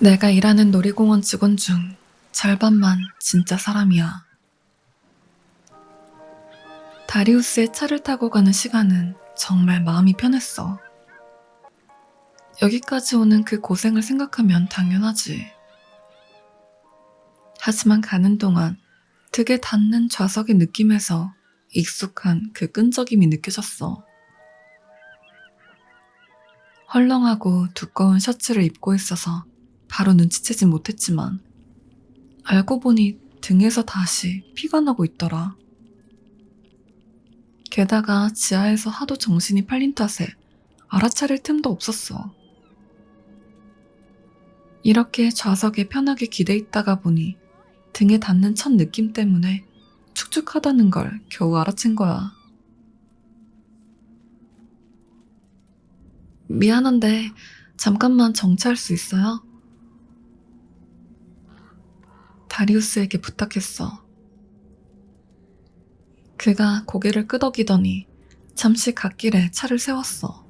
내가 일하는 놀이공원 직원 중 절반만 진짜 사람이야. 다리우스의 차를 타고 가는 시간은 정말 마음이 편했어. 여기까지 오는 그 고생을 생각하면 당연하지. 하지만 가는 동안 등에 닿는 좌석의 느낌에서 익숙한 그 끈적임이 느껴졌어. 헐렁하고 두꺼운 셔츠를 입고 있어서 바로 눈치채진 못했지만 알고 보니 등에서 다시 피가 나고 있더라. 게다가 지하에서 하도 정신이 팔린 탓에 알아차릴 틈도 없었어. 이렇게 좌석에 편하게 기대 있다가 보니 등에 닿는 첫 느낌 때문에 축축하다는 걸 겨우 알아챈 거야. 미안한데 잠깐만 정차할 수 있어요? 다리우스에게 부탁했어. 그가 고개를 끄덕이더니 잠시 갓길에 차를 세웠어.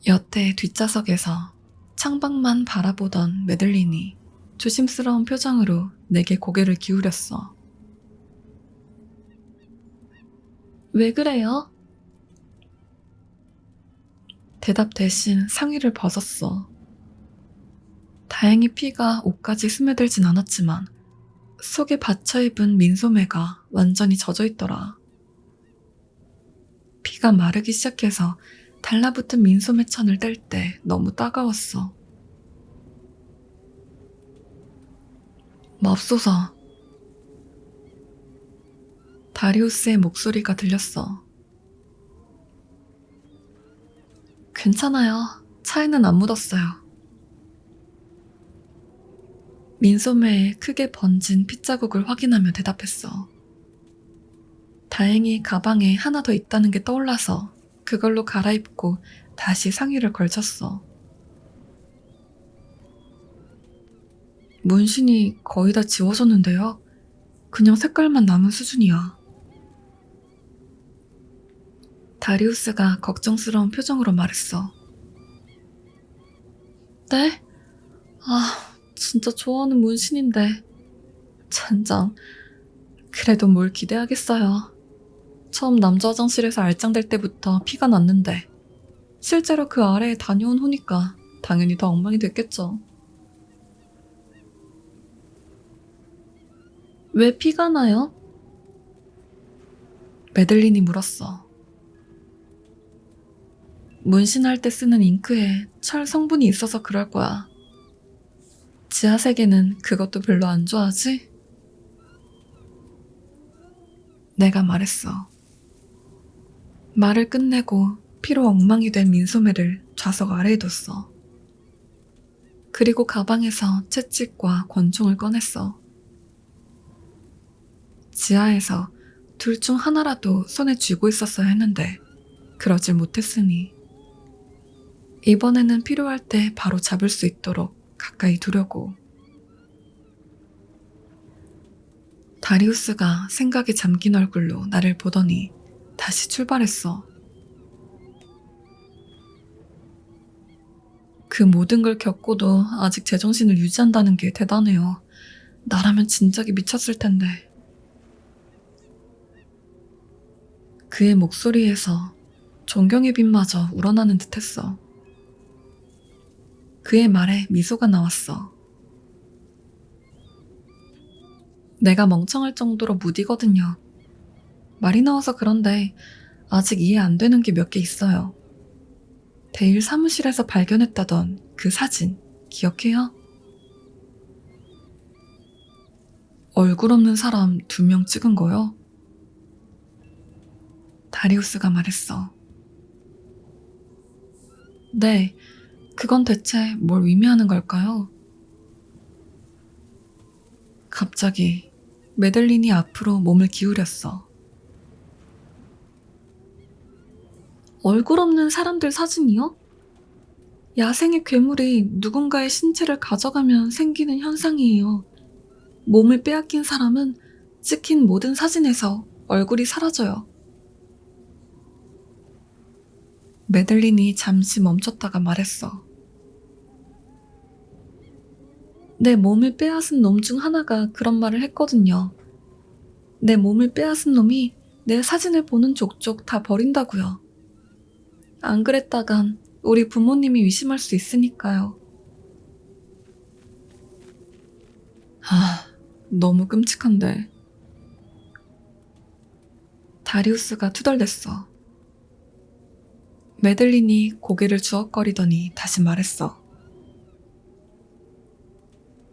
여태 뒷좌석에서 창밖만 바라보던 메들린이 조심스러운 표정으로 내게 고개를 기울였어. 왜 그래요? 대답 대신 상의를 벗었어. 다행히 피가 옷까지 스며들진 않았지만 속에 받쳐 입은 민소매가 완전히 젖어 있더라. 피가 마르기 시작해서 달라붙은 민소매 천을 뗄 때 너무 따가웠어. 맙소사. 다리우스의 목소리가 들렸어. 괜찮아요. 차에는 안 묻었어요. 민소매에 크게 번진 핏자국을 확인하며 대답했어. 다행히 가방에 하나 더 있다는 게 떠올라서 그걸로 갈아입고 다시 상의를 걸쳤어. 문신이 거의 다 지워졌는데요. 그냥 색깔만 남은 수준이야. 다리우스가 걱정스러운 표정으로 말했어. 네? 진짜 좋아하는 문신인데. 젠장. 그래도 뭘 기대하겠어요. 처음 남자 화장실에서 알짱될 때부터 피가 났는데 실제로 그 아래에 다녀온 후니까 당연히 더 엉망이 됐겠죠. 왜 피가 나요? 메들린이 물었어. 문신할 때 쓰는 잉크에 철 성분이 있어서 그럴 거야. 지하세계는 그것도 별로 안 좋아하지? 내가 말했어. 말을 끝내고 피로 엉망이 된 민소매를 좌석 아래에 뒀어. 그리고 가방에서 채찍과 권총을 꺼냈어. 지하에서 둘 중 하나라도 손에 쥐고 있었어야 했는데 그러질 못했으니 이번에는 필요할 때 바로 잡을 수 있도록 가까이 두려고. 다리우스가 생각에 잠긴 얼굴로 나를 보더니 다시 출발했어. 그 모든 걸 겪고도 아직 제정신을 유지한다는 게 대단해요. 나라면 진작에 미쳤을 텐데. 그의 목소리에서 존경의 빛마저 우러나는 듯했어. 그의 말에 미소가 나왔어. 내가 멍청할 정도로 무디거든요. 말이 나와서 그런데 아직 이해 안 되는 게 몇 개 있어요. 데일 사무실에서 발견했다던 그 사진 기억해요? 얼굴 없는 사람 2명 찍은 거요? 다리우스가 말했어. 네, 그건 대체 뭘 의미하는 걸까요? 갑자기 메들린이 앞으로 몸을 기울였어. 얼굴 없는 사람들 사진이요? 야생의 괴물이 누군가의 신체를 가져가면 생기는 현상이에요. 몸을 빼앗긴 사람은 찍힌 모든 사진에서 얼굴이 사라져요. 메들린이 잠시 멈췄다가 말했어. 내 몸을 빼앗은 놈 중 하나가 그런 말을 했거든요. 내 몸을 빼앗은 놈이 내 사진을 보는 족족 다 버린다고요. 안 그랬다간 우리 부모님이 의심할 수 있으니까요. 너무 끔찍한데. 다리우스가 투덜댔어. 메들린이 고개를 주걱거리더니 다시 말했어.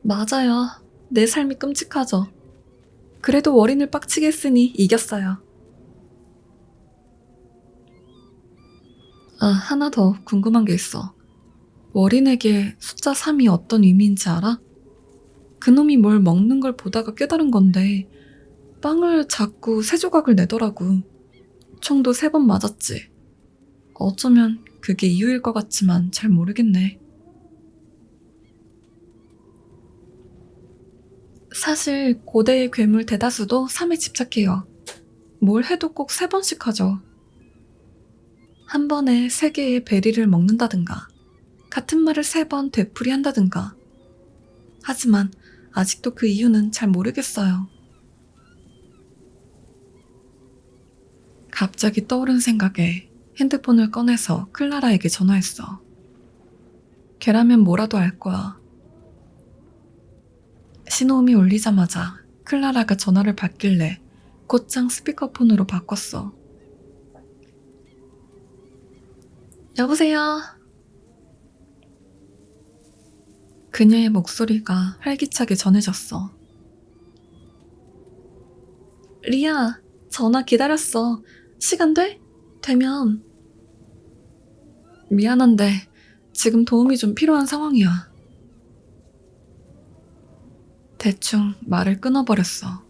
맞아요. 내 삶이 끔찍하죠. 그래도 월인을 빡치게 했으니 이겼어요. 하나 더 궁금한 게 있어. 월인에게 숫자 3이 어떤 의미인지 알아? 그놈이 뭘 먹는 걸 보다가 깨달은 건데 빵을 자꾸 3조각을 내더라고. 총도 3번 맞았지. 어쩌면 그게 이유일 것 같지만 잘 모르겠네. 사실 고대의 괴물 대다수도 3에 집착해요. 뭘 해도 꼭 3번씩 하죠. 한 번에 3개의 베리를 먹는다든가 같은 말을 3번 되풀이한다든가. 하지만 아직도 그 이유는 잘 모르겠어요. 갑자기 떠오른 생각에 핸드폰을 꺼내서 클라라에게 전화했어. 걔라면 뭐라도 알 거야. 신호음이 울리자마자 클라라가 전화를 받길래 곧장 스피커폰으로 바꿨어. 여보세요? 그녀의 목소리가 활기차게 전해졌어. 리아, 전화 기다렸어. 시간 돼? 되면. 미안한데 지금 도움이 좀 필요한 상황이야. 대충 말을 끊어버렸어.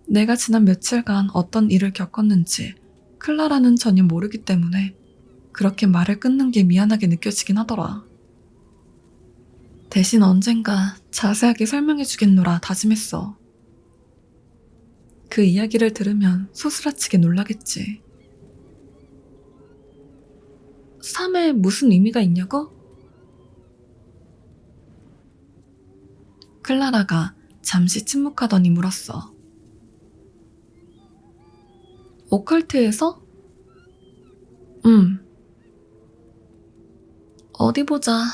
내가 지난 며칠간 어떤 일을 겪었는지 클라라는 전혀 모르기 때문에 그렇게 말을 끊는 게 미안하게 느껴지긴 하더라. 대신 언젠가 자세하게 설명해주겠노라 다짐했어. 그 이야기를 들으면 소스라치게 놀라겠지. 3에 무슨 의미가 있냐고? 클라라가 잠시 침묵하더니 물었어. 오컬트에서? 어디 보자.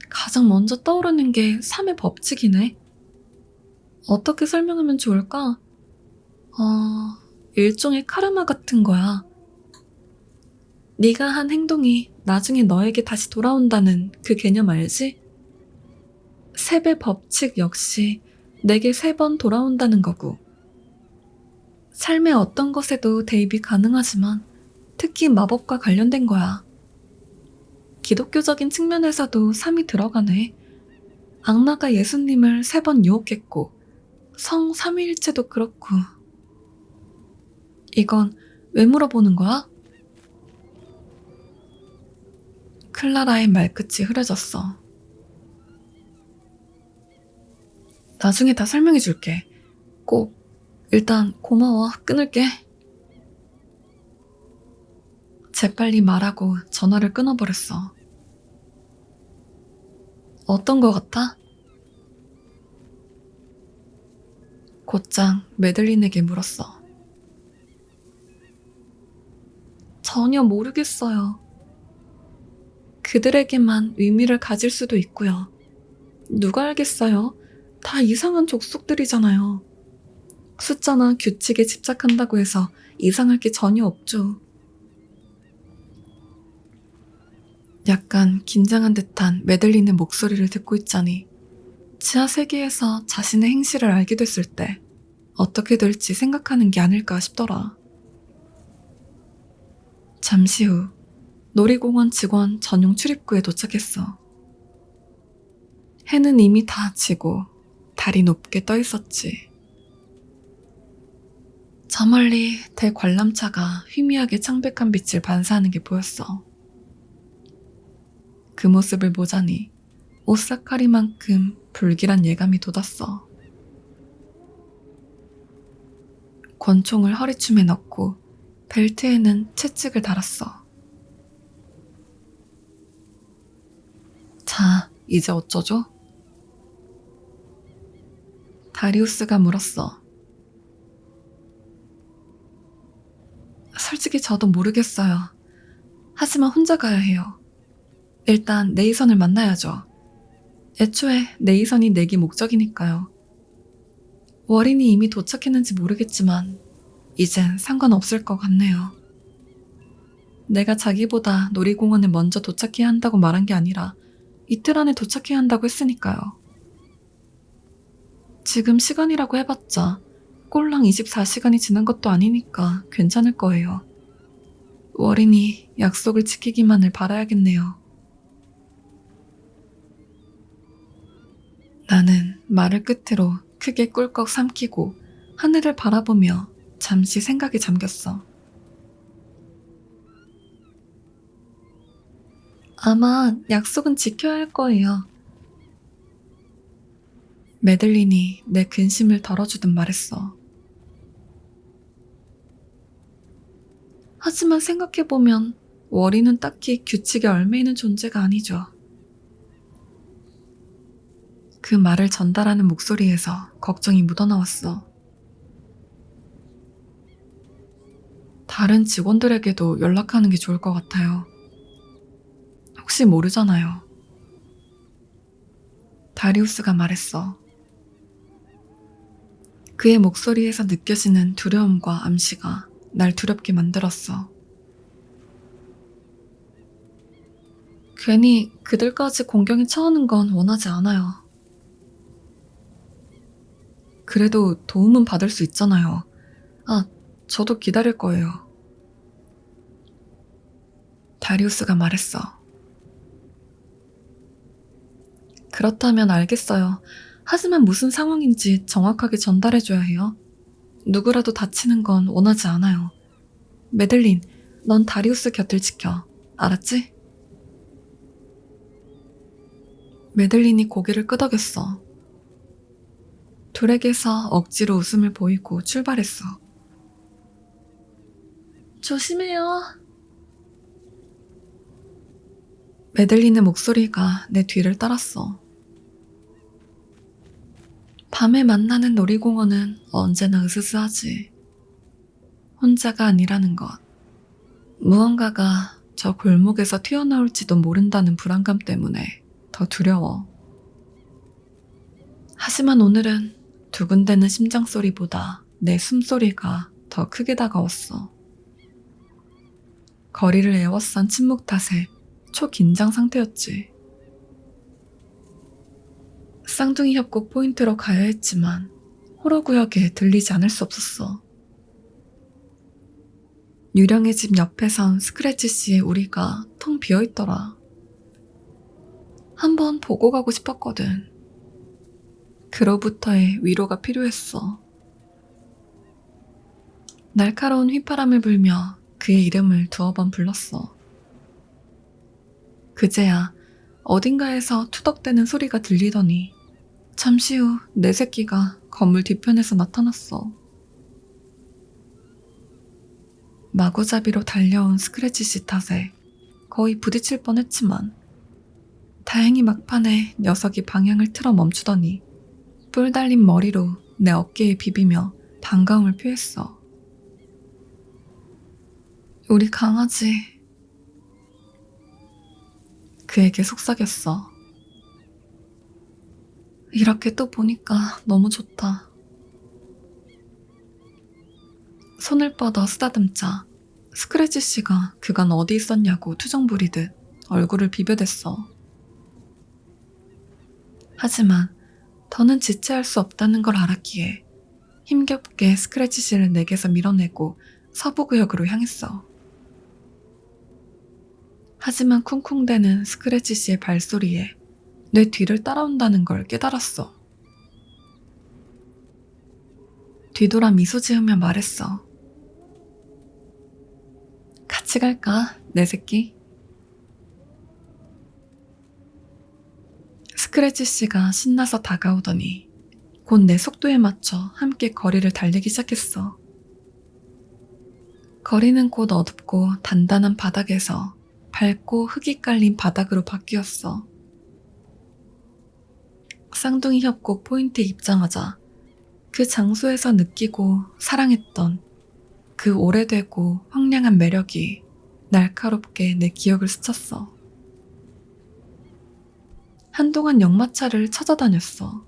가장 먼저 떠오르는 게 3의 법칙이네. 어떻게 설명하면 좋을까? 일종의 카르마 같은 거야. 네가 한 행동이 나중에 너에게 다시 돌아온다는 그 개념 알지? 3배 법칙 역시 내게 3번 돌아온다는 거고. 삶의 어떤 것에도 대입이 가능하지만 특히 마법과 관련된 거야. 기독교적인 측면에서도 3이 들어가네. 악마가 예수님을 3번 유혹했고 성 삼위일체도 그렇고. 이건 왜 물어보는 거야? 클라라의 말끝이 흐려졌어. 나중에 다 설명해 줄게. 꼭. 일단 고마워. 끊을게. 재빨리 말하고 전화를 끊어버렸어. 어떤 거 같아? 곧장 메들린에게 물었어. 전혀 모르겠어요. 그들에게만 의미를 가질 수도 있고요. 누가 알겠어요? 다 이상한 족속들이잖아요. 숫자나 규칙에 집착한다고 해서 이상할 게 전혀 없죠. 약간 긴장한 듯한 메들린의 목소리를 듣고 있자니 지하 세계에서 자신의 행실을 알게 됐을 때 어떻게 될지 생각하는 게 아닐까 싶더라. 잠시 후 놀이공원 직원 전용 출입구에 도착했어. 해는 이미 다 지고 달이 높게 떠 있었지. 저 멀리 대관람차가 희미하게 창백한 빛을 반사하는 게 보였어. 그 모습을 보자니 오사카리만큼 불길한 예감이 돋았어. 권총을 허리춤에 넣고 벨트에는 채찍을 달았어. 자, 이제 어쩌죠? 다리우스가 물었어. 솔직히 저도 모르겠어요. 하지만 혼자 가야 해요. 일단 네이선을 만나야죠. 애초에 네이선이 내기 목적이니까요. 워린이 이미 도착했는지 모르겠지만 이젠 상관없을 것 같네요. 내가 자기보다 놀이공원에 먼저 도착해야 한다고 말한 게 아니라 이틀 안에 도착해야 한다고 했으니까요. 지금 시간이라고 해봤자 꼴랑 24시간이 지난 것도 아니니까 괜찮을 거예요. 워린이 약속을 지키기만을 바라야겠네요. 나는 말을 끝으로 크게 꿀꺽 삼키고 하늘을 바라보며 잠시 생각에 잠겼어. 아마 약속은 지켜야 할 거예요. 메들린이 내 근심을 덜어주듯 말했어. 하지만 생각해보면 워리는 딱히 규칙에 얽매이는 존재가 아니죠. 그 말을 전달하는 목소리에서 걱정이 묻어나왔어. 다른 직원들에게도 연락하는 게 좋을 것 같아요. 혹시 모르잖아요. 다리우스가 말했어. 그의 목소리에서 느껴지는 두려움과 암시가 날 두렵게 만들었어. 괜히 그들까지 공경에 처하는 건 원하지 않아요. 그래도 도움은 받을 수 있잖아요. 아, 저도 기다릴 거예요. 다리우스가 말했어. 그렇다면 알겠어요. 하지만 무슨 상황인지 정확하게 전달해줘야 해요. 누구라도 다치는 건 원하지 않아요. 메들린, 넌 다리우스 곁을 지켜. 알았지? 메들린이 고개를 끄덕였어. 둘에게서 억지로 웃음을 보이고 출발했어. 조심해요. 메들린의 목소리가 내 뒤를 따랐어. 밤에 만나는 놀이공원은 언제나 으스스하지. 혼자가 아니라는 것. 무언가가 저 골목에서 튀어나올지도 모른다는 불안감 때문에 더 두려워. 하지만 오늘은 두근대는 심장소리보다 내 숨소리가 더 크게 다가왔어. 거리를 에워싼 침묵 탓에 초긴장 상태였지. 쌍둥이 협곡 포인트로 가야 했지만 호러구역에 들리지 않을 수 없었어. 유령의 집 옆에선 스크래치 씨의 우리가 텅 비어있더라. 한번 보고 가고 싶었거든. 그로부터의 위로가 필요했어. 날카로운 휘파람을 불며 그의 이름을 두어 번 불렀어. 그제야 어딘가에서 투덕대는 소리가 들리더니 잠시 후 내 새끼가 건물 뒤편에서 나타났어. 마구잡이로 달려온 스크래치 씨 탓에 거의 부딪힐 뻔했지만 다행히 막판에 녀석이 방향을 틀어 멈추더니 뿔 달린 머리로 내 어깨에 비비며 반가움을 표했어. 우리 강아지. 그에게 속삭였어. 이렇게 또 보니까 너무 좋다. 손을 뻗어 쓰다듬자 스크래치 씨가 그간 어디 있었냐고 투정 부리듯 얼굴을 비벼댔어. 하지만 더는 지체할 수 없다는 걸 알았기에 힘겹게 스크래치 씨를 내게서 밀어내고 서부구역으로 향했어. 하지만 쿵쿵대는 스크래치 씨의 발소리에 내 뒤를 따라온다는 걸 깨달았어. 뒤돌아 미소 지으며 말했어. 같이 갈까, 내 새끼? 스크래치 씨가 신나서 다가오더니 곧 내 속도에 맞춰 함께 거리를 달리기 시작했어. 거리는 곧 어둡고 단단한 바닥에서 밝고 흙이 깔린 바닥으로 바뀌었어. 쌍둥이 협곡 포인트에 입장하자 그 장소에서 느끼고 사랑했던 그 오래되고 황량한 매력이 날카롭게 내 기억을 스쳤어. 한동안 역마차를 찾아다녔어.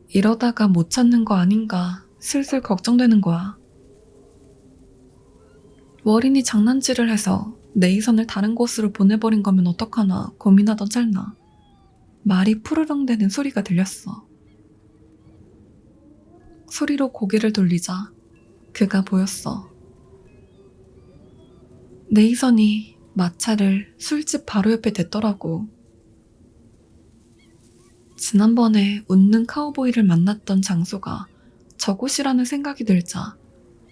이러다가 못 찾는 거 아닌가 슬슬 걱정되는 거야. 월인이 장난질을 해서 네이선을 다른 곳으로 보내버린 거면 어떡하나 고민하던 찰나 말이 푸르렁대는 소리가 들렸어. 소리로 고개를 돌리자 그가 보였어. 네이선이 마차를 술집 바로 옆에 댔더라고. 지난번에 웃는 카우보이를 만났던 장소가 저곳이라는 생각이 들자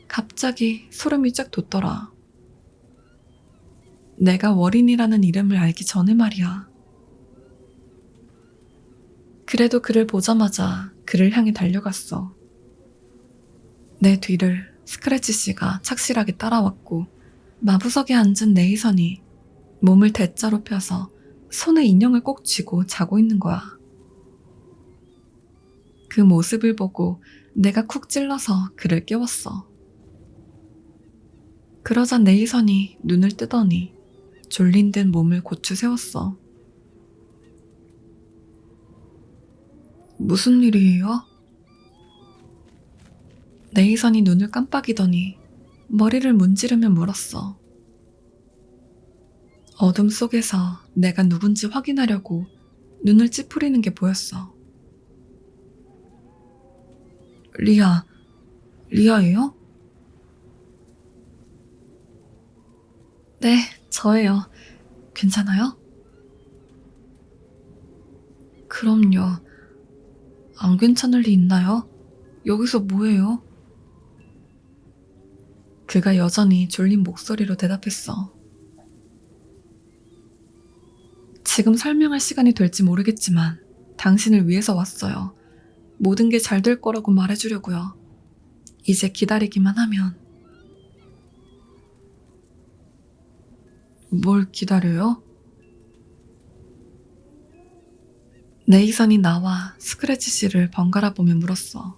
갑자기 소름이 쫙 돋더라. 내가 월인이라는 이름을 알기 전에 말이야. 그래도 그를 보자마자 그를 향해 달려갔어. 내 뒤를 스크래치 씨가 착실하게 따라왔고 마부석에 앉은 네이선이 몸을 대자로 펴서 손에 인형을 꼭 쥐고 자고 있는 거야. 그 모습을 보고 내가 쿡 찔러서 그를 깨웠어. 그러자 네이선이 눈을 뜨더니 졸린 듯 몸을 고추 세웠어. 무슨 일이에요? 네이선이 눈을 깜빡이더니 머리를 문지르며 물었어. 어둠 속에서 내가 누군지 확인하려고 눈을 찌푸리는 게 보였어. 리아예요? 네, 저예요. 괜찮아요? 그럼요. 안 괜찮을 리 있나요? 여기서 뭐해요? 그가 여전히 졸린 목소리로 대답했어. 지금 설명할 시간이 될지 모르겠지만 당신을 위해서 왔어요. 모든 게 잘 될 거라고 말해주려고요. 이제 기다리기만 하면. 뭘 기다려요? 네이선이 나와 스크래치 씨를 번갈아 보며 물었어.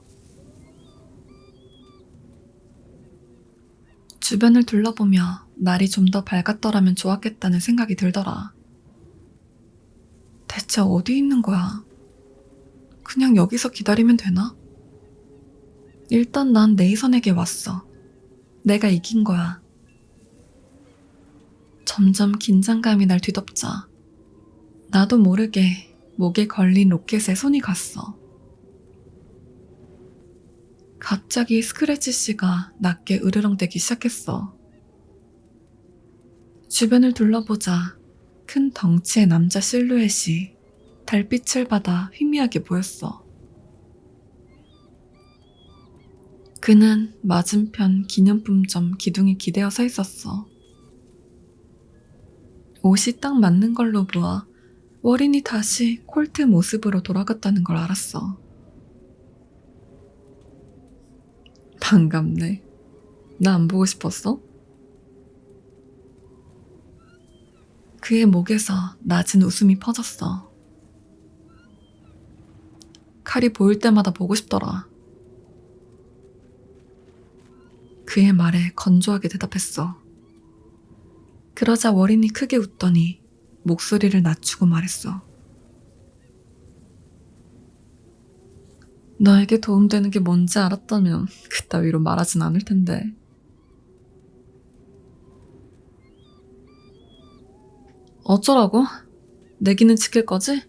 주변을 둘러보며 날이 좀 더 밝았더라면 좋았겠다는 생각이 들더라. 대체 어디 있는 거야? 그냥 여기서 기다리면 되나? 일단 난 네이선에게 왔어. 내가 이긴 거야. 점점 긴장감이 날 뒤덮자 나도 모르게 목에 걸린 로켓에 손이 갔어. 갑자기 스크래치 씨가 낮게 으르렁대기 시작했어. 주변을 둘러보자 큰 덩치의 남자 실루엣이 달빛을 받아 희미하게 보였어. 그는 맞은편 기념품점 기둥에 기대어 서 있었어. 옷이 딱 맞는 걸로 보아 월인이 다시 콜트 모습으로 돌아갔다는 걸 알았어. 반갑네. 나 안 보고 싶었어? 그의 목에서 낮은 웃음이 퍼졌어. 칼이 보일 때마다 보고 싶더라. 그의 말에 건조하게 대답했어. 그러자 월인이 크게 웃더니 목소리를 낮추고 말했어. 너에게 도움되는 게 뭔지 알았다면 그따위로 말하진 않을 텐데. 어쩌라고? 내기는 지킬 거지?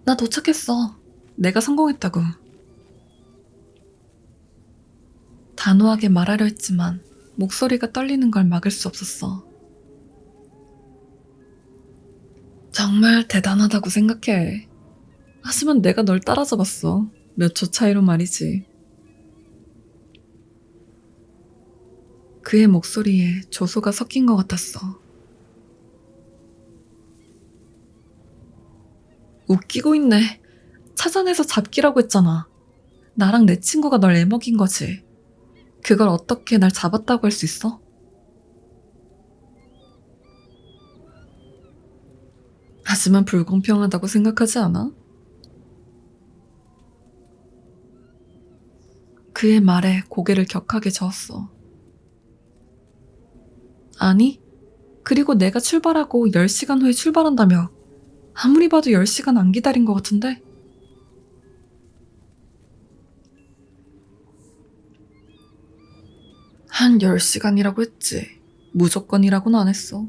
나 도착했어. 내가 성공했다고. 단호하게 말하려 했지만 목소리가 떨리는 걸 막을 수 없었어. 정말 대단하다고 생각해. 하지만 내가 널 따라잡았어. 몇 초 차이로 말이지. 그의 목소리에 조소가 섞인 것 같았어. 웃기고 있네. 찾아내서 잡기라고 했잖아. 나랑 내 친구가 널 애먹인 거지. 그걸 어떻게 날 잡았다고 할 수 있어? 하지만 불공평하다고 생각하지 않아? 그의 말에 고개를 격하게 저었어. 아니, 그리고 내가 출발하고 10시간 후에 출발한다며. 아무리 봐도 10시간 안 기다린 것 같은데? 한 10시간이라고 했지. 무조건이라고는 안 했어.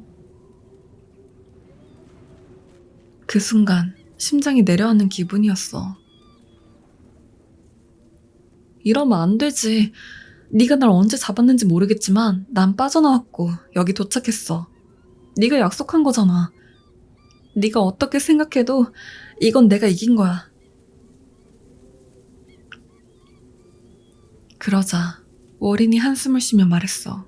그 순간 심장이 내려앉는 기분이었어. 이러면 안 되지. 네가 날 언제 잡았는지 모르겠지만 난 빠져나왔고 여기 도착했어. 네가 약속한 거잖아. 네가 어떻게 생각해도 이건 내가 이긴 거야. 그러자 워린이 한숨을 쉬며 말했어.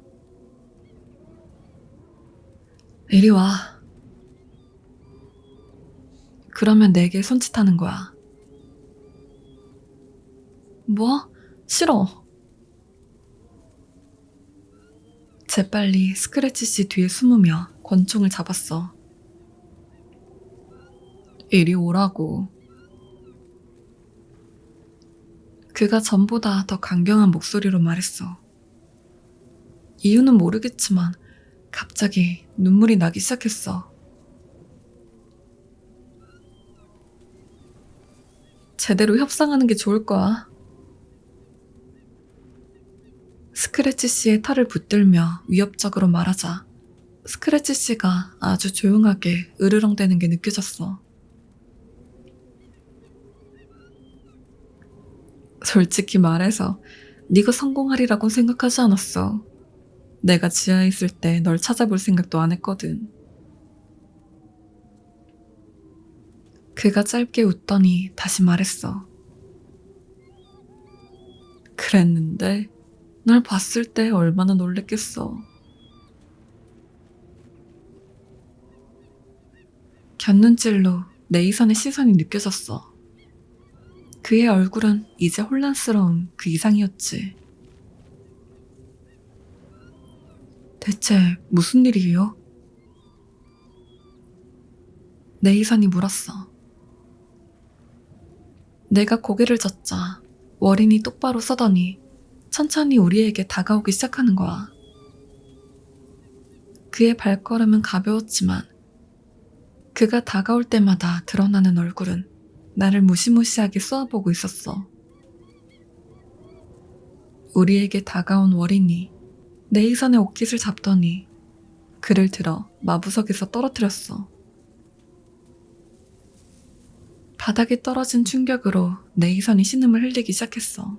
이리 와. 그러면 내게 손짓하는 거야. 뭐? 싫어. 재빨리 스크래치 씨 뒤에 숨으며 권총을 잡았어. 이리 오라고. 그가 전보다 더 강경한 목소리로 말했어. 이유는 모르겠지만 갑자기 눈물이 나기 시작했어. 제대로 협상하는 게 좋을 거야. 스크래치 씨의 털을 붙들며 위협적으로 말하자 스크래치 씨가 아주 조용하게 으르렁대는 게 느껴졌어. 솔직히 말해서 네가 성공하리라고 생각하지 않았어. 내가 지하에 있을 때 널 찾아볼 생각도 안 했거든. 그가 짧게 웃더니 다시 말했어. 그랬는데 널 봤을 때 얼마나 놀랬겠어. 곁눈질로 네이선의 시선이 느껴졌어. 그의 얼굴은 이제 혼란스러운 그 이상이었지. 대체 무슨 일이에요? 네이선이 물었어. 내가 고개를 젓자 워린이 똑바로 서더니 천천히 우리에게 다가오기 시작하는 거야. 그의 발걸음은 가벼웠지만 그가 다가올 때마다 드러나는 얼굴은 나를 무시무시하게 쏘아보고 있었어. 우리에게 다가온 워린이 네이선의 옷깃을 잡더니 그를 들어 마부석에서 떨어뜨렸어. 바닥에 떨어진 충격으로 네이선이 신음을 흘리기 시작했어.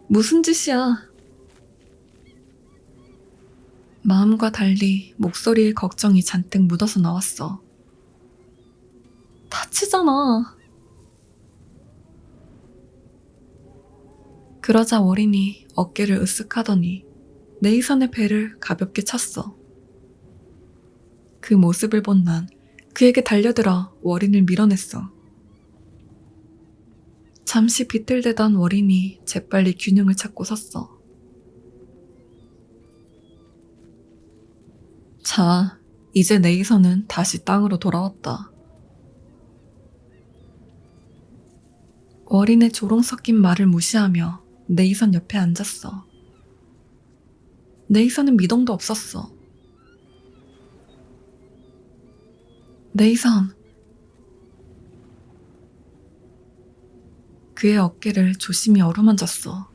무슨 짓이야? 마음과 달리 목소리에 걱정이 잔뜩 묻어서 나왔어. 다치잖아. 그러자 워린이 어깨를 으쓱하더니 네이선의 배를 가볍게 찼어. 그 모습을 본 난 그에게 달려들어 워린을 밀어냈어. 잠시 비틀대던 워린이 재빨리 균형을 찾고 섰어. 자, 이제 네이선은 다시 땅으로 돌아왔다. 워린의 조롱 섞인 말을 무시하며 네이선 옆에 앉았어. 네이선은 미동도 없었어. 네이선. 그의 어깨를 조심히 어루만졌어.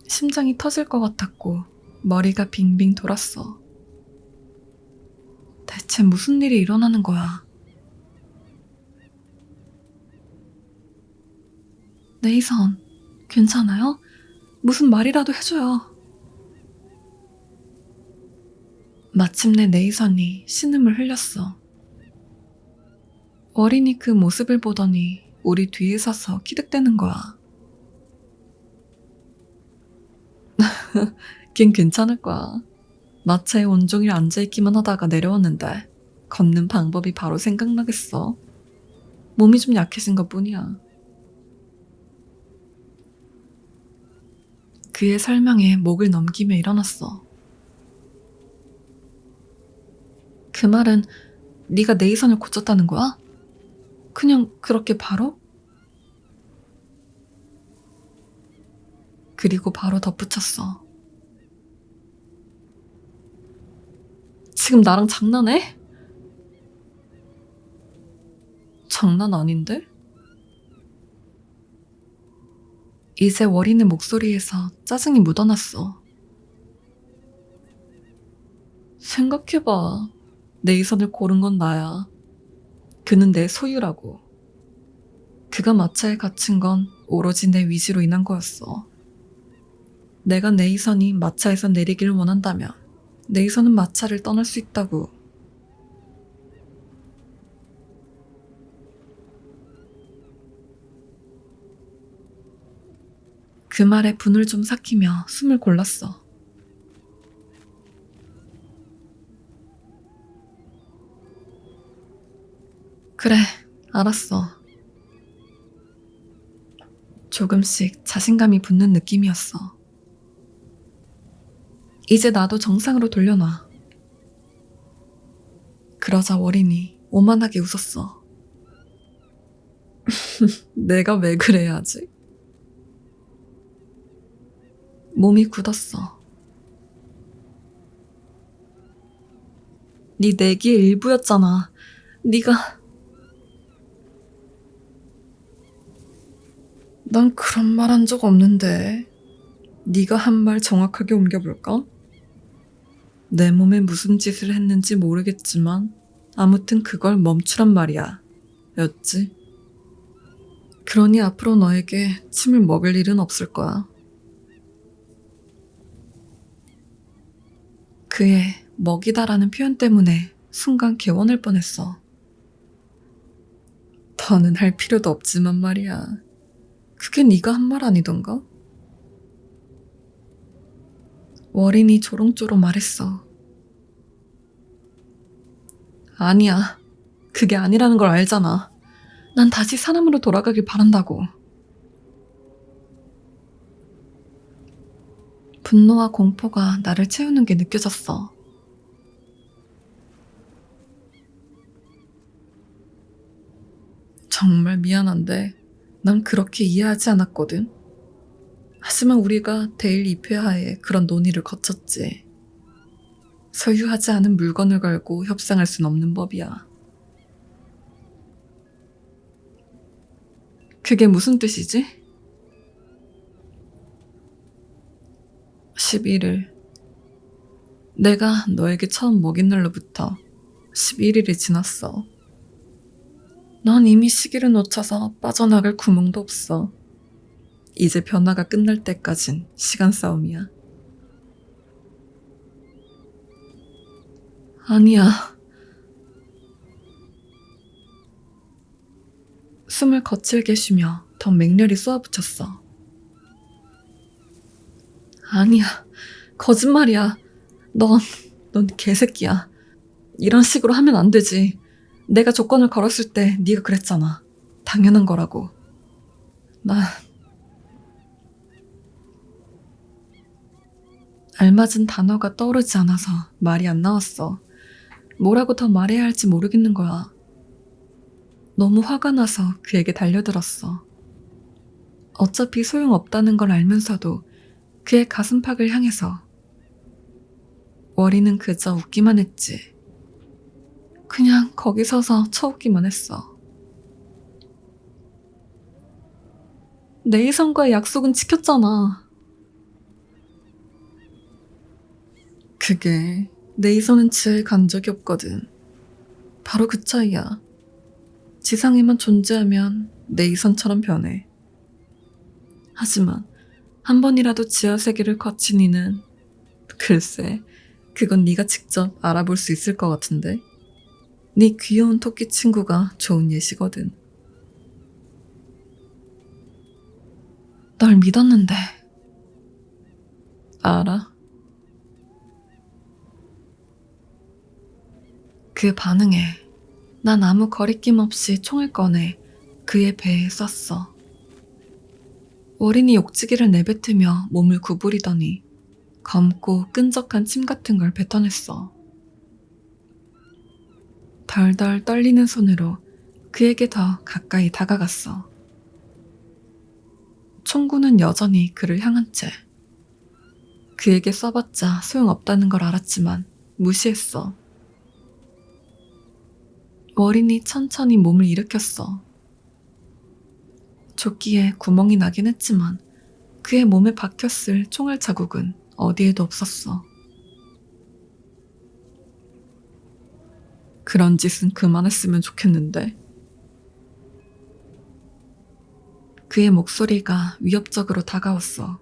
심장이 터질 것 같았고 머리가 빙빙 돌았어. 대체 무슨 일이 일어나는 거야? 네이선, 괜찮아요? 무슨 말이라도 해줘요. 마침내 네이선이 신음을 흘렸어. 워린이 그 모습을 보더니 우리 뒤에 서서 키득대는 거야. 걘 괜찮을 거야. 마차에 온종일 앉아있기만 하다가 내려왔는데 걷는 방법이 바로 생각나겠어. 몸이 좀 약해진 것 뿐이야. 그의 설명에 목을 넘기며 일어났어. 그 말은 네가 네이선을 고쳤다는 거야? 그냥 그렇게 바로? 그리고 바로 덧붙였어. 지금 나랑 장난해? 장난 아닌데? 이제 월이는 목소리에서 짜증이 묻어났어. 생각해봐. 네이선을 고른 건 나야. 그는 내 소유라고. 그가 마차에 갇힌 건 오로지 내 위지로 인한 거였어. 내가 네이선이 마차에서 내리기를 원한다면 네이선은 마차를 떠날 수 있다고. 그 말에 분을 좀 삭히며 숨을 골랐어. 그래, 알았어. 조금씩 자신감이 붙는 느낌이었어. 이제 나도 정상으로 돌려놔. 그러자 월인이 오만하게 웃었어. 내가 왜 그래야지? 몸이 굳었어. 네 내기의 일부였잖아. 네가... 난 그런 말 한 적 없는데. 네가 한 말 정확하게 옮겨볼까? 내 몸에 무슨 짓을 했는지 모르겠지만 아무튼 그걸 멈추란 말이야. 였지? 그러니 앞으로 너에게 침을 먹일 일은 없을 거야. 그의 먹이다라는 표현 때문에 순간 개원할 뻔했어. 더는 할 필요도 없지만 말이야. 그게 네가 한 말 아니던가? 월인이 조롱조롱 말했어. 아니야. 그게 아니라는 걸 알잖아. 난 다시 사람으로 돌아가길 바란다고. 분노와 공포가 나를 채우는 게 느껴졌어. 정말 미안한데 난 그렇게 이해하지 않았거든. 하지만 우리가 대일 2폐하에 그런 논의를 거쳤지. 소유하지 않은 물건을 걸고 협상할 순 없는 법이야. 그게 무슨 뜻이지? 11일. 내가 너에게 처음 먹인 날로부터 11일이 지났어. 난 이미 시기를 놓쳐서 빠져나갈 구멍도 없어. 이제 변화가 끝날 때까진 시간 싸움이야. 아니야. 숨을 거칠게 쉬며 더 맹렬히 쏘아붙였어. 아니야. 거짓말이야. 넌 개새끼야. 이런 식으로 하면 안 되지. 내가 조건을 걸었을 때 네가 그랬잖아. 당연한 거라고. 나 알맞은 단어가 떠오르지 않아서 말이 안 나왔어. 뭐라고 더 말해야 할지 모르겠는 거야. 너무 화가 나서 그에게 달려들었어. 어차피 소용없다는 걸 알면서도 그의 가슴팍을 향해서. 월이는 그저 웃기만 했지. 그냥 거기 서서 쳐웃기만 했어. 네이선과의 약속은 지켰잖아. 그게 네이선은 지하에 간 적이 없거든. 바로 그 차이야. 지상에만 존재하면 네이선처럼 변해. 하지만 한 번이라도 지하 세계를 거친 이는 글쎄, 그건 네가 직접 알아볼 수 있을 것 같은데. 네 귀여운 토끼 친구가 좋은 예시거든. 널 믿었는데. 알아? 그 반응에 난 아무 거리낌 없이 총을 꺼내 그의 배에 쐈어. 월인이 욕지기를 내뱉으며 몸을 구부리더니 검고 끈적한 침 같은 걸 뱉어냈어. 덜덜 떨리는 손으로 그에게 더 가까이 다가갔어. 총구는 여전히 그를 향한 채. 그에게 써봤자 소용없다는 걸 알았지만 무시했어. 워린이 천천히 몸을 일으켰어. 조끼에 구멍이 나긴 했지만 그의 몸에 박혔을 총알 자국은 어디에도 없었어. 그런 짓은 그만했으면 좋겠는데. 그의 목소리가 위협적으로 다가왔어.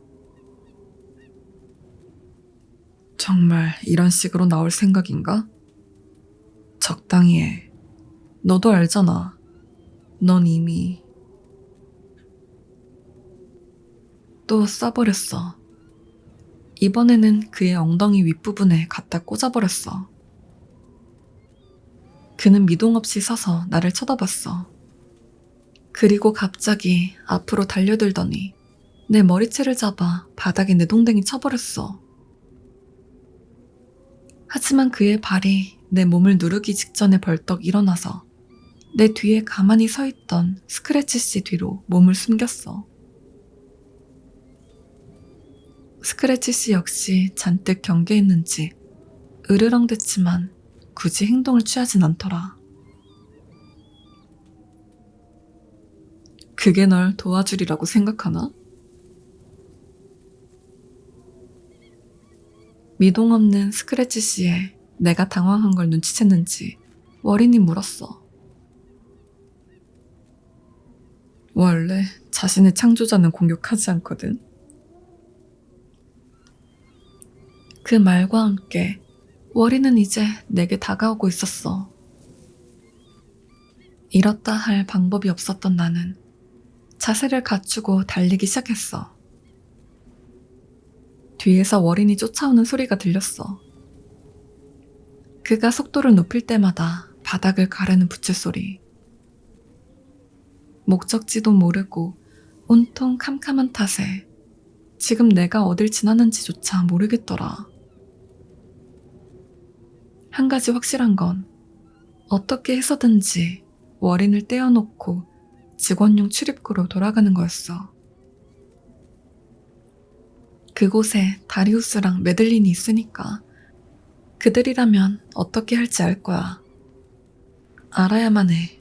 정말 이런 식으로 나올 생각인가? 적당히 해. 너도 알잖아. 넌 이미 또 쏴버렸어. 이번에는 그의 엉덩이 윗부분에 갖다 꽂아버렸어. 그는 미동 없이 서서 나를 쳐다봤어. 그리고 갑자기 앞으로 달려들더니 내 머리채를 잡아 바닥에 내동댕이 쳐버렸어. 하지만 그의 발이 내 몸을 누르기 직전에 벌떡 일어나서 내 뒤에 가만히 서 있던 스크래치 씨 뒤로 몸을 숨겼어. 스크래치 씨 역시 잔뜩 경계했는지 으르렁댔지만 굳이 행동을 취하진 않더라. 그게 널 도와주리라고 생각하나? 미동 없는 스크래치 씨에 내가 당황한 걸 눈치챘는지 워린이 물었어. 원래 자신의 창조자는 공격하지 않거든. 그 말과 함께 워린은 이제 내게 다가오고 있었어. 이렇다 할 방법이 없었던 나는 자세를 갖추고 달리기 시작했어. 뒤에서 워린이 쫓아오는 소리가 들렸어. 그가 속도를 높일 때마다 바닥을 가르는 부채소리. 목적지도 모르고 온통 캄캄한 탓에 지금 내가 어딜 지나는지조차 모르겠더라. 한 가지 확실한 건 어떻게 해서든지 워린을 떼어놓고 직원용 출입구로 돌아가는 거였어. 그곳에 다리우스랑 메들린이 있으니까 그들이라면 어떻게 할지 알 거야. 알아야만 해.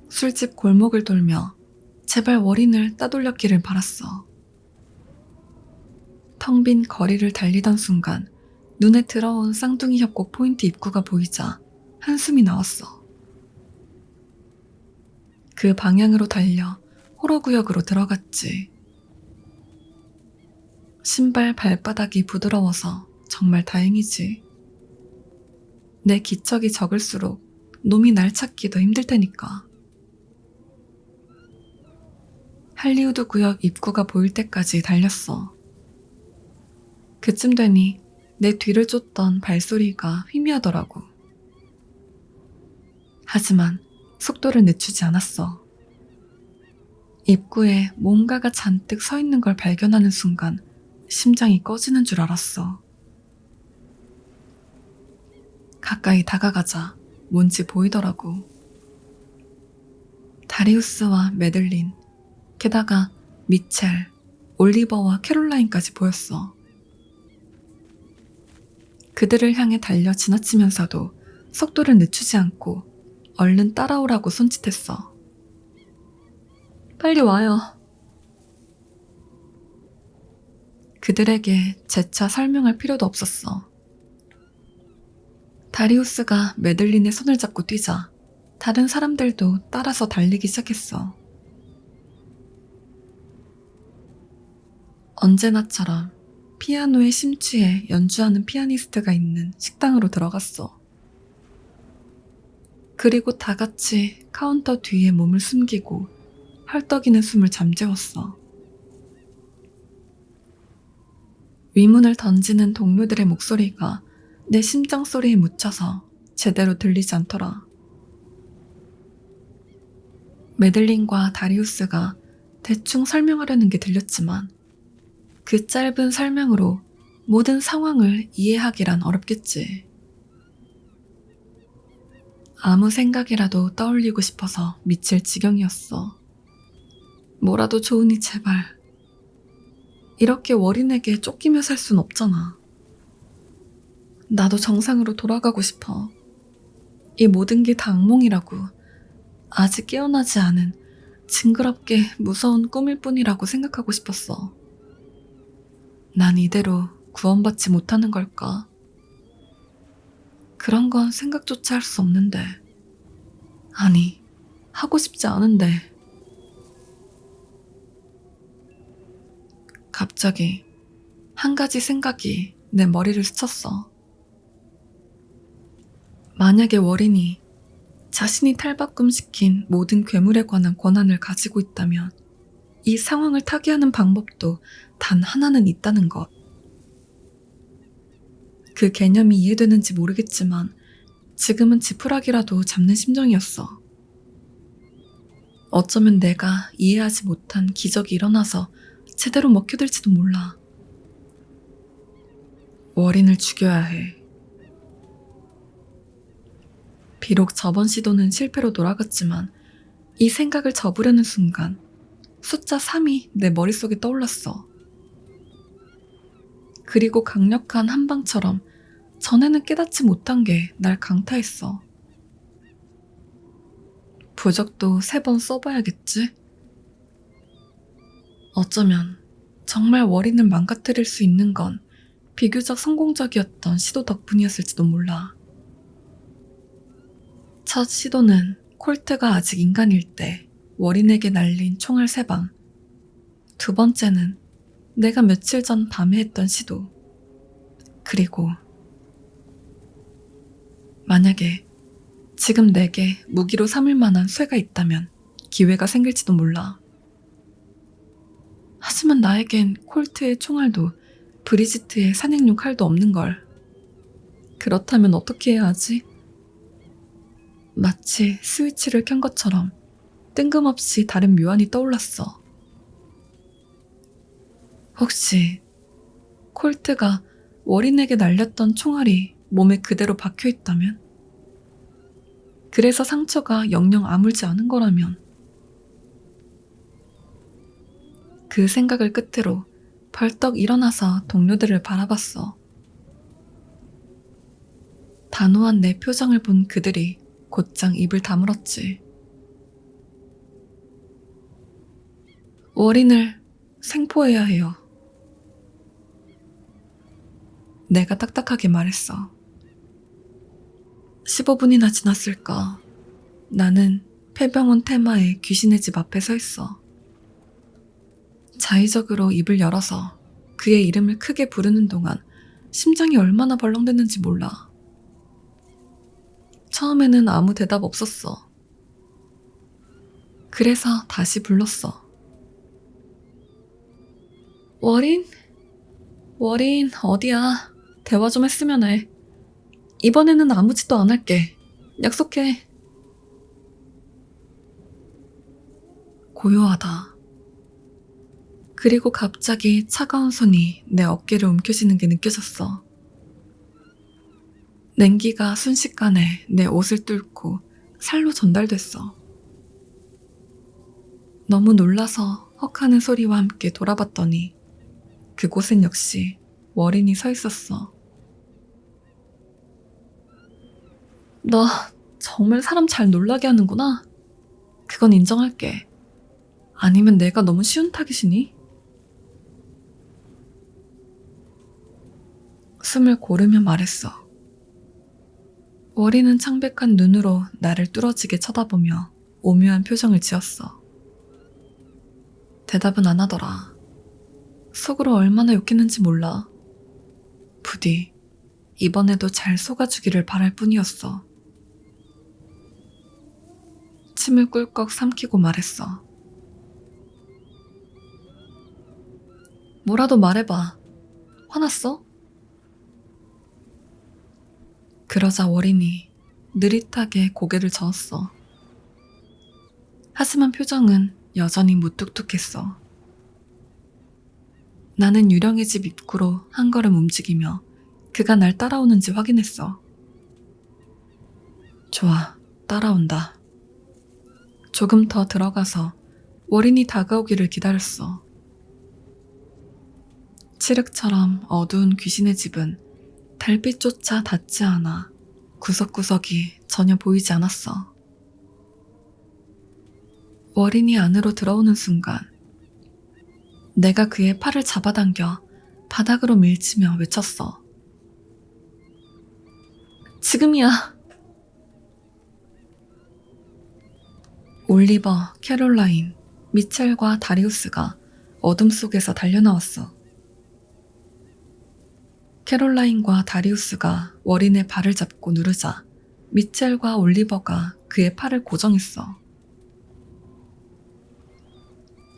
술집 골목을 돌며 제발 워린을 따돌렸기를 바랐어. 텅 빈 거리를 달리던 순간 눈에 들어온 쌍둥이 협곡 포인트 입구가 보이자 한숨이 나왔어. 그 방향으로 달려 호러구역으로 들어갔지. 신발 발바닥이 부드러워서 정말 다행이지. 내 기척이 적을수록 놈이 날 찾기 더 힘들 테니까. 할리우드 구역 입구가 보일 때까지 달렸어. 그쯤 되니 내 뒤를 쫓던 발소리가 희미하더라고. 하지만 속도를 늦추지 않았어. 입구에 뭔가가 잔뜩 서 있는 걸 발견하는 순간 심장이 꺼지는 줄 알았어. 가까이 다가가자 뭔지 보이더라고. 다리우스와 메들린, 게다가 미첼, 올리버와 캐롤라인까지 보였어. 그들을 향해 달려 지나치면서도 속도를 늦추지 않고 얼른 따라오라고 손짓했어. 빨리 와요. 그들에게 재차 설명할 필요도 없었어. 다리우스가 메들린의 손을 잡고 뛰자 다른 사람들도 따라서 달리기 시작했어. 언제나처럼 피아노에 심취해 연주하는 피아니스트가 있는 식당으로 들어갔어. 그리고 다 같이 카운터 뒤에 몸을 숨기고 헐떡이는 숨을 잠재웠어. 위문을 던지는 동료들의 목소리가 내 심장 소리에 묻혀서 제대로 들리지 않더라. 메들린과 다리우스가 대충 설명하려는 게 들렸지만 그 짧은 설명으로 모든 상황을 이해하기란 어렵겠지. 아무 생각이라도 떠올리고 싶어서 미칠 지경이었어. 뭐라도 좋으니 제발. 이렇게 월인에게 쫓기며 살 순 없잖아. 나도 정상으로 돌아가고 싶어. 이 모든 게 다 악몽이라고. 아직 깨어나지 않은 징그럽게 무서운 꿈일 뿐이라고 생각하고 싶었어. 난 이대로 구원받지 못하는 걸까? 그런 건 생각조차 할 수 없는데. 아니, 하고 싶지 않은데. 갑자기 한 가지 생각이 내 머리를 스쳤어. 만약에 월인이 자신이 탈바꿈시킨 모든 괴물에 관한 권한을 가지고 있다면 이 상황을 타개하는 방법도 단 하나는 있다는 것. 그 개념이 이해되는지 모르겠지만 지금은 지푸라기라도 잡는 심정이었어. 어쩌면 내가 이해하지 못한 기적이 일어나서 제대로 먹혀들지도 몰라. 월인을 죽여야 해. 비록 저번 시도는 실패로 돌아갔지만 이 생각을 접으려는 순간 숫자 3이 내 머릿속에 떠올랐어. 그리고 강력한 한방처럼 전에는 깨닫지 못한 게 날 강타했어. 부적도 3번 써봐야겠지? 어쩌면 정말 월인을 망가뜨릴 수 있는 건 비교적 성공적이었던 시도 덕분이었을지도 몰라. 첫 시도는 콜트가 아직 인간일 때 월인에게 날린 총알 3방. 두 번째는 내가 며칠 전 밤에 했던 시도. 그리고 만약에 지금 내게 무기로 삼을 만한 쇠가 있다면 기회가 생길지도 몰라. 하지만 나에겐 콜트의 총알도 브리지트의 산행용 칼도 없는걸. 그렇다면 어떻게 해야 하지? 마치 스위치를 켠 것처럼 뜬금없이 다른 묘안이 떠올랐어. 혹시 콜트가 월인에게 날렸던 총알이 몸에 그대로 박혀있다면? 그래서 상처가 영영 아물지 않은 거라면? 그 생각을 끝으로 벌떡 일어나서 동료들을 바라봤어. 단호한 내 표정을 본 그들이 곧장 입을 다물었지. 월인을 생포해야 해요. 내가 딱딱하게 말했어. 15분이나 지났을까. 나는 폐병원 테마의 귀신의 집 앞에 서 있어. 자의적으로 입을 열어서 그의 이름을 크게 부르는 동안 심장이 얼마나 벌렁댔는지 몰라. 처음에는 아무 대답 없었어. 그래서 다시 불렀어. 월인? 월인, 어디야? 대화 좀 했으면 해. 이번에는 아무 짓도 안 할게. 약속해. 고요하다. 그리고 갑자기 차가운 손이 내 어깨를 움켜쥐는 게 느껴졌어. 냉기가 순식간에 내 옷을 뚫고 살로 전달됐어. 너무 놀라서 헉하는 소리와 함께 돌아봤더니 그곳엔 역시 월인이 서 있었어. 너 정말 사람 잘 놀라게 하는구나. 그건 인정할게. 아니면 내가 너무 쉬운 타깃이니? 숨을 고르며 말했어. 월인은 창백한 눈으로 나를 뚫어지게 쳐다보며 오묘한 표정을 지었어. 대답은 안 하더라. 속으로 얼마나 욕했는지 몰라. 부디 이번에도 잘 속아주기를 바랄 뿐이었어. 침을 꿀꺽 삼키고 말했어. 뭐라도 말해봐. 화났어? 그러자 월인이 느릿하게 고개를 저었어. 하지만 표정은 여전히 무뚝뚝했어. 나는 유령의 집 입구로 한 걸음 움직이며 그가 날 따라오는지 확인했어. 좋아. 따라온다. 조금 더 들어가서 월인이 다가오기를 기다렸어. 칠흑처럼 어두운 귀신의 집은 달빛조차 닿지 않아 구석구석이 전혀 보이지 않았어. 월인이 안으로 들어오는 순간 내가 그의 팔을 잡아당겨 바닥으로 밀치며 외쳤어. 지금이야. 올리버, 캐롤라인, 미첼과 다리우스가 어둠 속에서 달려나왔어. 캐롤라인과 다리우스가 월인의 발을 잡고 누르자 미첼과 올리버가 그의 팔을 고정했어.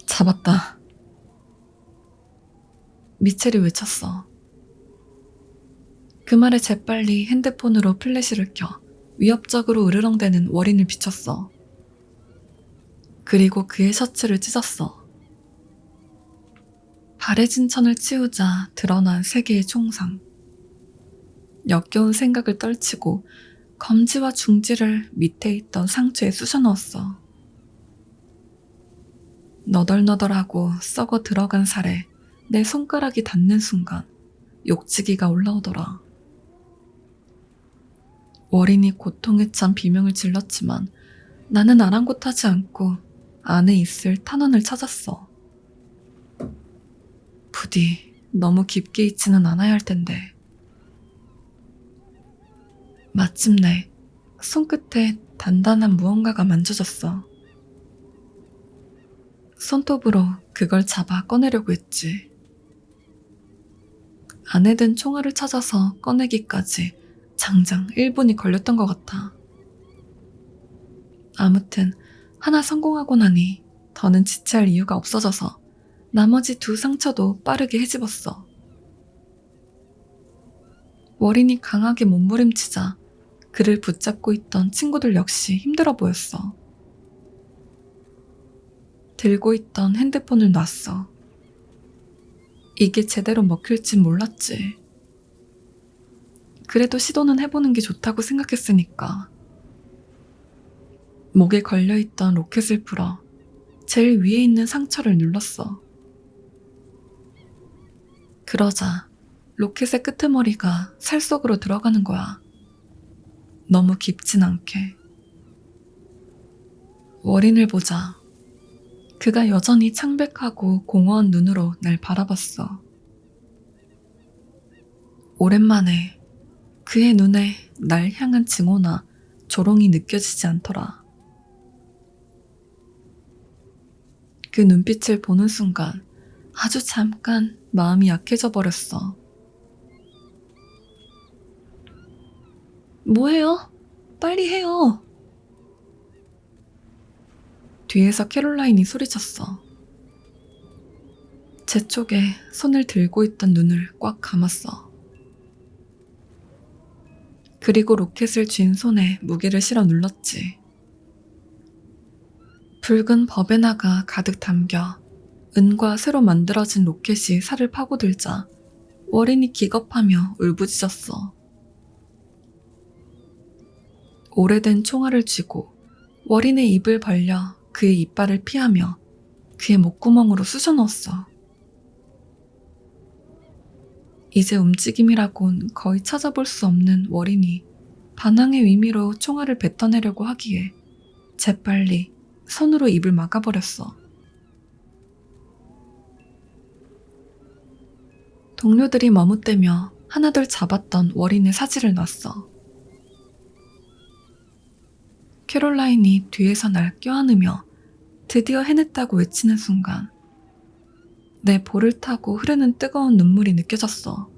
잡았다. 미첼이 외쳤어. 그 말에 재빨리 핸드폰으로 플래시를 켜 위협적으로 으르렁대는 월인을 비췄어. 그리고 그의 셔츠를 찢었어. 바래진 천을 치우자 드러난 세 개의 총상. 역겨운 생각을 떨치고 검지와 중지를 밑에 있던 상처에 쑤셔 넣었어. 너덜너덜하고 썩어 들어간 살에 내 손가락이 닿는 순간 욕지기가 올라오더라. 월인이 고통에 찬 비명을 질렀지만 나는 아랑곳하지 않고 안에 있을 탄원을 찾았어. 부디 너무 깊게 있지는 않아야 할 텐데. 마침내 손끝에 단단한 무언가가 만져졌어. 손톱으로 그걸 잡아 꺼내려고 했지. 안에 든 총알을 찾아서 꺼내기까지 장장 1분이 걸렸던 것 같아. 아무튼 하나 성공하고 나니 더는 지체할 이유가 없어져서 나머지 두 상처도 빠르게 헤집었어. 월인이 강하게 몸부림치자 그를 붙잡고 있던 친구들 역시 힘들어 보였어. 들고 있던 핸드폰을 놨어. 이게 제대로 먹힐진 몰랐지. 그래도 시도는 해보는 게 좋다고 생각했으니까. 목에 걸려있던 로켓을 풀어 제일 위에 있는 상처를 눌렀어. 그러자 로켓의 끄트머리가 살 속으로 들어가는 거야. 너무 깊진 않게. 월인을 보자 그가 여전히 창백하고 공허한 눈으로 날 바라봤어. 오랜만에 그의 눈에 날 향한 증오나 조롱이 느껴지지 않더라. 그 눈빛을 보는 순간 아주 잠깐 마음이 약해져 버렸어. 뭐해요? 빨리 해요. 뒤에서 캐롤라인이 소리쳤어. 제 쪽에 손을 들고 있던 눈을 꽉 감았어. 그리고 로켓을 쥔 손에 무게를 실어 눌렀지. 붉은 버베나가 가득 담겨 은과 새로 만들어진 로켓이 살을 파고들자 월인이 기겁하며 울부짖었어. 오래된 총알을 쥐고 월인의 입을 벌려 그의 이빨을 피하며 그의 목구멍으로 쑤셔 넣었어. 이제 움직임이라곤 거의 찾아볼 수 없는 월인이 반항의 의미로 총알을 뱉어내려고 하기에 재빨리 손으로 입을 막아버렸어. 동료들이 머뭇대며 하나둘 잡았던 월인의 사지를 놨어. 캐롤라인이 뒤에서 날 껴안으며 드디어 해냈다고 외치는 순간 내 볼을 타고 흐르는 뜨거운 눈물이 느껴졌어.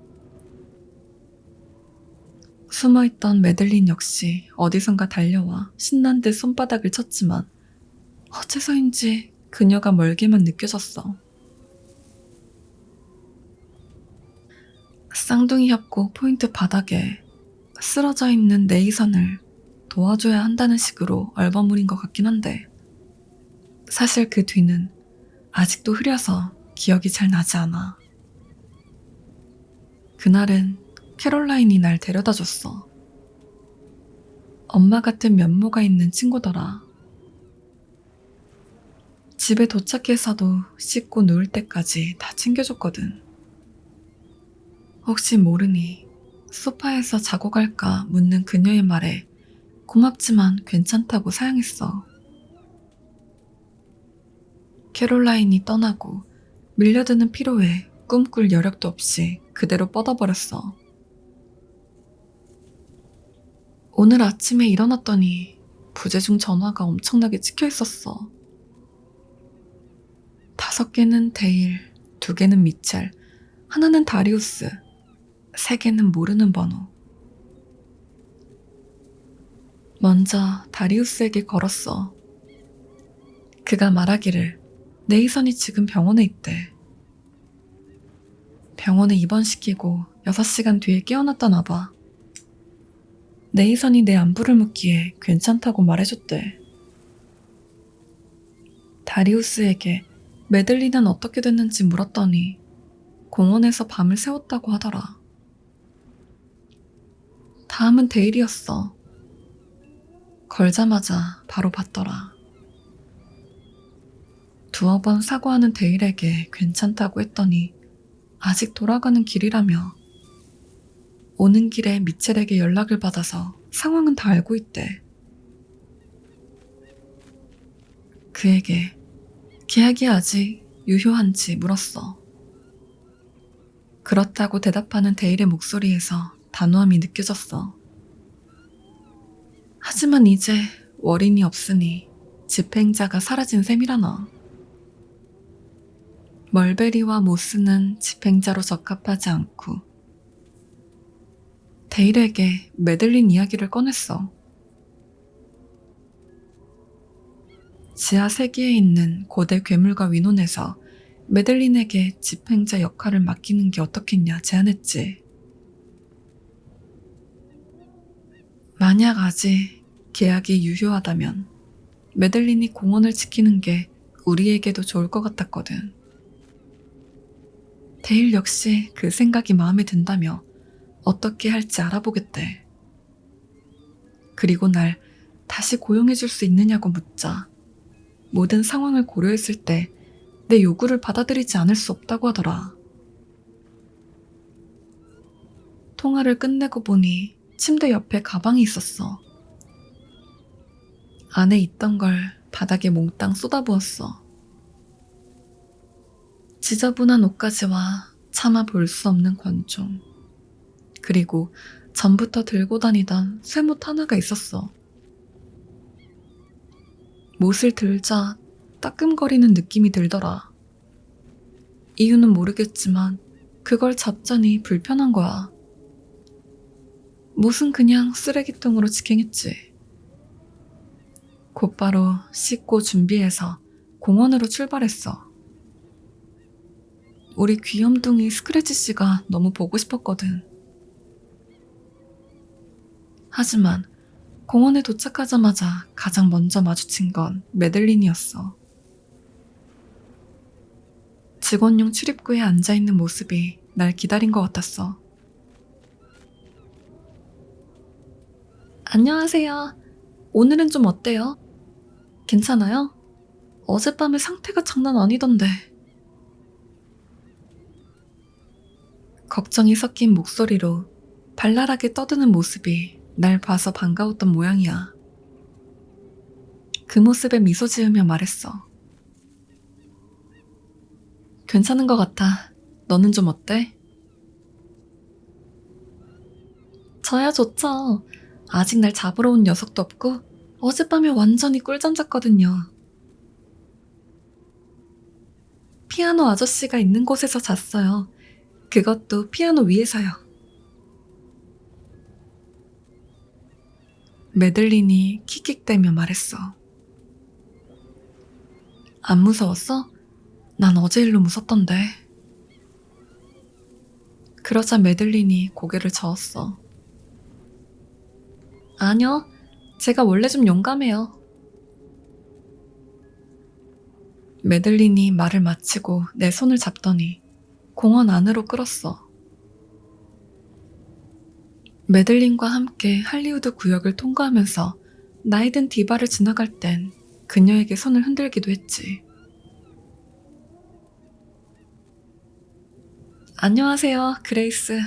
숨어있던 매들린 역시 어디선가 달려와 신난 듯 손바닥을 쳤지만 어째서인지 그녀가 멀게만 느껴졌어. 쌍둥이 협곡 포인트 바닥에 쓰러져 있는 네이선을 도와줘야 한다는 식으로 얼버무린 것 같긴 한데 사실 그 뒤는 아직도 흐려서 기억이 잘 나지 않아. 그날은 캐롤라인이 날 데려다줬어. 엄마 같은 면모가 있는 친구더라. 집에 도착해서도 씻고 누울 때까지 다 챙겨줬거든. 혹시 모르니 소파에서 자고 갈까 묻는 그녀의 말에 고맙지만 괜찮다고 사양했어. 캐롤라인이 떠나고 밀려드는 피로에 꿈꿀 여력도 없이 그대로 뻗어버렸어. 오늘 아침에 일어났더니 부재중 전화가 엄청나게 찍혀 있었어. 5개는 데일, 2개는 미첼, 하나는 다리우스, 3개는 모르는 번호. 먼저 다리우스에게 걸었어. 그가 말하기를 네이선이 지금 병원에 있대. 병원에 입원시키고 6시간 뒤에 깨어났다나 봐. 네이선이 내 안부를 묻기에 괜찮다고 말해줬대. 다리우스에게 메들린은 어떻게 됐는지 물었더니 공원에서 밤을 새웠다고 하더라. 다음은 데일이었어. 걸자마자 바로 받더라. 두어 번 사과하는 데일에게 괜찮다고 했더니 아직 돌아가는 길이라며 오는 길에 미첼에게 연락을 받아서 상황은 다 알고 있대. 그에게 계약이 아직 유효한지 물었어. 그렇다고 대답하는 데일의 목소리에서 단호함이 느껴졌어. 하지만 이제 월인이 없으니 집행자가 사라진 셈이라나. 멀베리와 모스는 집행자로 적합하지 않고 데일에게 메들린 이야기를 꺼냈어. 지하 세계에 있는 고대 괴물과 위논에서 메들린에게 집행자 역할을 맡기는 게 어떻겠냐 제안했지. 만약 아직 계약이 유효하다면 메들린이 공원을 지키는 게 우리에게도 좋을 것 같았거든. 데일 역시 그 생각이 마음에 든다며 어떻게 할지 알아보겠대. 그리고 날 다시 고용해줄 수 있느냐고 묻자 모든 상황을 고려했을 때 내 요구를 받아들이지 않을 수 없다고 하더라. 통화를 끝내고 보니 침대 옆에 가방이 있었어. 안에 있던 걸 바닥에 몽땅 쏟아부었어. 지저분한 옷가지와 차마 볼 수 없는 권총, 그리고 전부터 들고 다니던 쇠못 하나가 있었어. 못을 들자 따끔거리는 느낌이 들더라. 이유는 모르겠지만 그걸 잡자니 불편한 거야. 못은 그냥 쓰레기통으로 직행했지. 곧바로 씻고 준비해서 공원으로 출발했어. 우리 귀염둥이 스크래치 씨가 너무 보고 싶었거든. 하지만 공원에 도착하자마자 가장 먼저 마주친 건 메들린이었어. 직원용 출입구에 앉아있는 모습이 날 기다린 것 같았어. 안녕하세요. 오늘은 좀 어때요? 괜찮아요? 어젯밤에 상태가 장난 아니던데. 걱정이 섞인 목소리로 발랄하게 떠드는 모습이 날 봐서 반가웠던 모양이야. 그 모습에 미소 지으며 말했어. 괜찮은 것 같아. 너는 좀 어때? 저야 좋죠. 아직 날 잡으러 온 녀석도 없고 어젯밤에 완전히 꿀잠 잤거든요. 피아노 아저씨가 있는 곳에서 잤어요. 그것도 피아노 위에서요. 메들린이 킥킥대며 말했어. 안 무서웠어? 난 어제 일로 무섭던데. 그러자 메들린이 고개를 저었어. 아니요, 제가 원래 좀 용감해요. 메들린이 말을 마치고 내 손을 잡더니 공원 안으로 끌었어. 메들린과 함께 할리우드 구역을 통과하면서 나이든 디바를 지나갈 땐 그녀에게 손을 흔들기도 했지. 안녕하세요, 그레이스.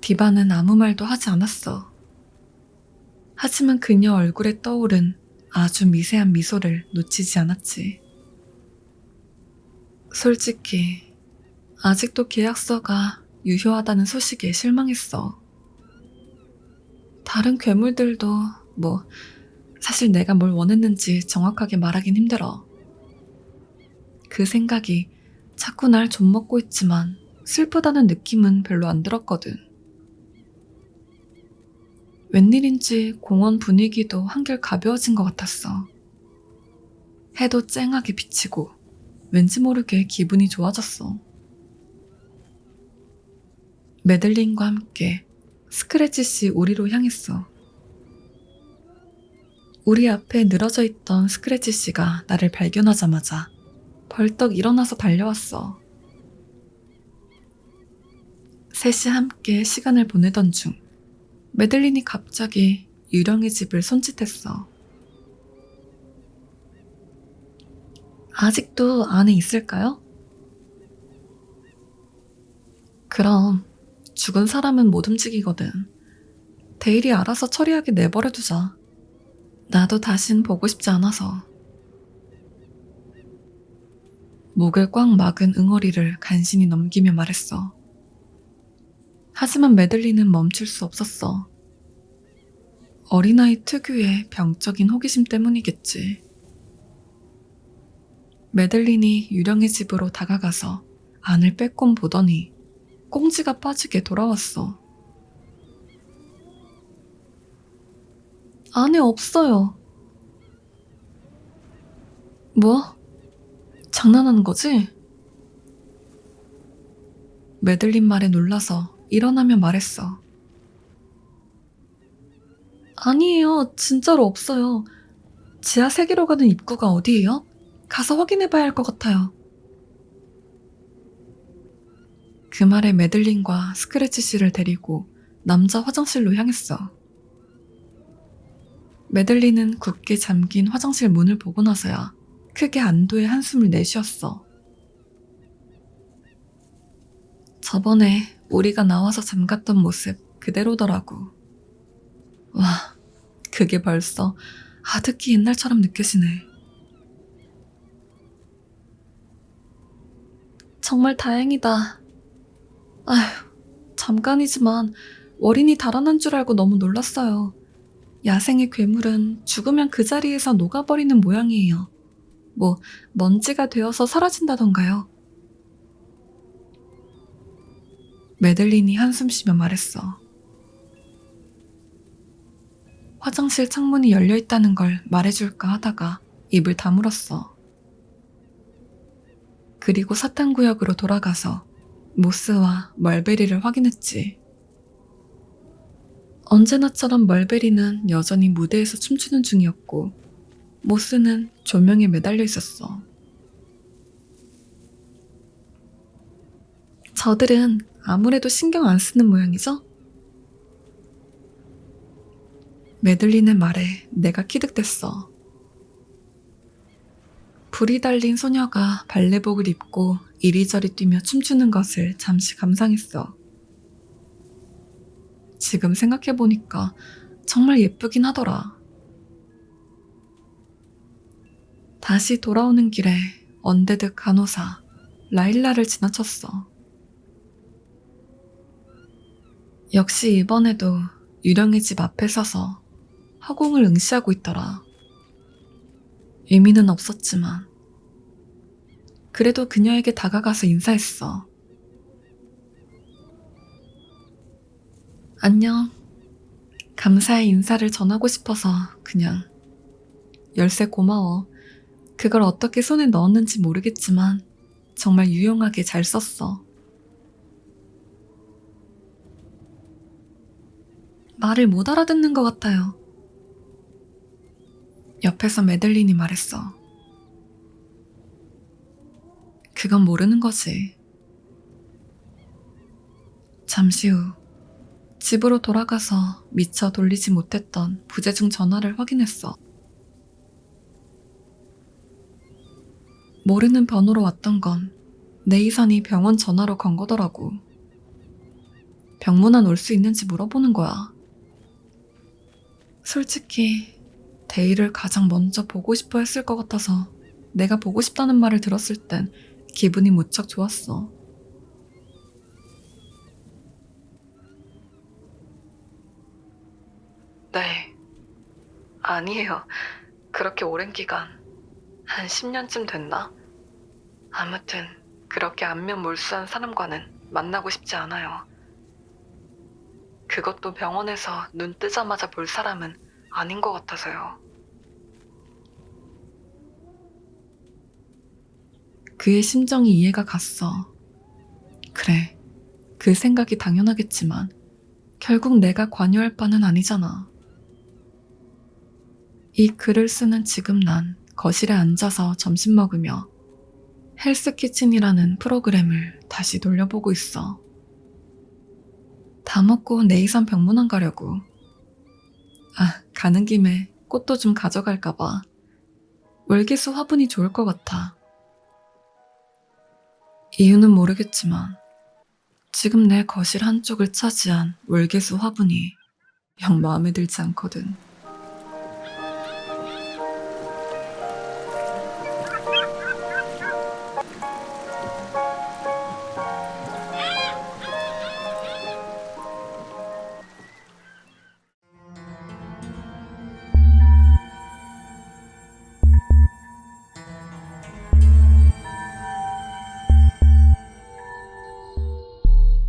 디바는 아무 말도 하지 않았어. 하지만 그녀 얼굴에 떠오른 아주 미세한 미소를 놓치지 않았지. 솔직히 아직도 계약서가 유효하다는 소식에 실망했어. 다른 괴물들도 사실 내가 뭘 원했는지 정확하게 말하긴 힘들어. 그 생각이 자꾸 날 좀먹고 있지만 슬프다는 느낌은 별로 안 들었거든. 웬일인지 공원 분위기도 한결 가벼워진 것 같았어. 해도 쨍하게 비치고 왠지 모르게 기분이 좋아졌어. 메들린과 함께 스크래치씨 우리로 향했어. 우리 앞에 늘어져 있던 스크래치씨가 나를 발견하자마자 벌떡 일어나서 달려왔어. 셋이 함께 시간을 보내던 중 메들린이 갑자기 유령의 집을 손짓했어. 아직도 안에 있을까요? 그럼 죽은 사람은 못 움직이거든. 데일이 알아서 처리하게 내버려두자. 나도 다신 보고 싶지 않아서. 목을 꽉 막은 응어리를 간신히 넘기며 말했어. 하지만 메들린은 멈출 수 없었어. 어린아이 특유의 병적인 호기심 때문이겠지. 메들린이 유령의 집으로 다가가서 안을 빼꼼 보더니 꽁지가 빠지게 돌아왔어. 안에 없어요. 뭐? 장난하는 거지? 메들린 말에 놀라서 일어나며 말했어. 아니에요. 진짜로 없어요. 지하 세계로 가는 입구가 어디예요? 가서 확인해봐야 할 것 같아요. 그 말에 메들린과 스크래치 씨를 데리고 남자 화장실로 향했어. 메들린은 굳게 잠긴 화장실 문을 보고 나서야 크게 안도의 한숨을 내쉬었어. 저번에 우리가 나와서 잠갔던 모습 그대로더라고. 와, 그게 벌써 아득히 옛날처럼 느껴지네. 정말 다행이다. 아휴, 잠깐이지만 월인이 달아난 줄 알고 너무 놀랐어요. 야생의 괴물은 죽으면 그 자리에서 녹아버리는 모양이에요. 먼지가 되어서 사라진다던가요. 메들린이 한숨 쉬며 말했어. 화장실 창문이 열려있다는 걸 말해줄까 하다가 입을 다물었어. 그리고 사탕구역으로 돌아가서 모스와 멀베리를 확인했지. 언제나처럼 멀베리는 여전히 무대에서 춤추는 중이었고 모스는 조명에 매달려 있었어. 저들은 아무래도 신경 안 쓰는 모양이죠? 메들린의 말에 내가 키득댔어. 불이 달린 소녀가 발레복을 입고 이리저리 뛰며 춤추는 것을 잠시 감상했어. 지금 생각해보니까 정말 예쁘긴 하더라. 다시 돌아오는 길에 언데드 간호사 라일라를 지나쳤어. 역시 이번에도 유령의 집 앞에 서서 허공을 응시하고 있더라. 의미는 없었지만 그래도 그녀에게 다가가서 인사했어. 안녕. 감사의 인사를 전하고 싶어서 그냥. 열쇠 고마워. 그걸 어떻게 손에 넣었는지 모르겠지만 정말 유용하게 잘 썼어. 말을 못 알아듣는 것 같아요. 옆에서 메들린이 말했어. 그건 모르는 거지. 잠시 후 집으로 돌아가서 미처 돌리지 못했던 부재중 전화를 확인했어. 모르는 번호로 왔던 건 네이산이 병원 전화로 건 거더라고. 병문안 올 수 있는지 물어보는 거야. 솔직히 데이를 가장 먼저 보고 싶어 했을 것 같아서 내가 보고 싶다는 말을 들었을 땐 기분이 무척 좋았어. 네. 아니에요. 그렇게 오랜 기간, 한 10년쯤 됐나? 아무튼 그렇게 안면 몰수한 사람과는 만나고 싶지 않아요. 그것도 병원에서 눈 뜨자마자 볼 사람은 아닌 것 같아서요. 그의 심정이 이해가 갔어. 그래, 그 생각이 당연하겠지만 결국 내가 관여할 바는 아니잖아. 이 글을 쓰는 지금 난 거실에 앉아서 점심 먹으며 헬스키친이라는 프로그램을 다시 돌려보고 있어. 다 먹고 네이산 병문안 가려고. 가는 김에 꽃도 좀 가져갈까봐. 월계수 화분이 좋을 것 같아. 이유는 모르겠지만 지금 내 거실 한쪽을 차지한 월계수 화분이 영 마음에 들지 않거든.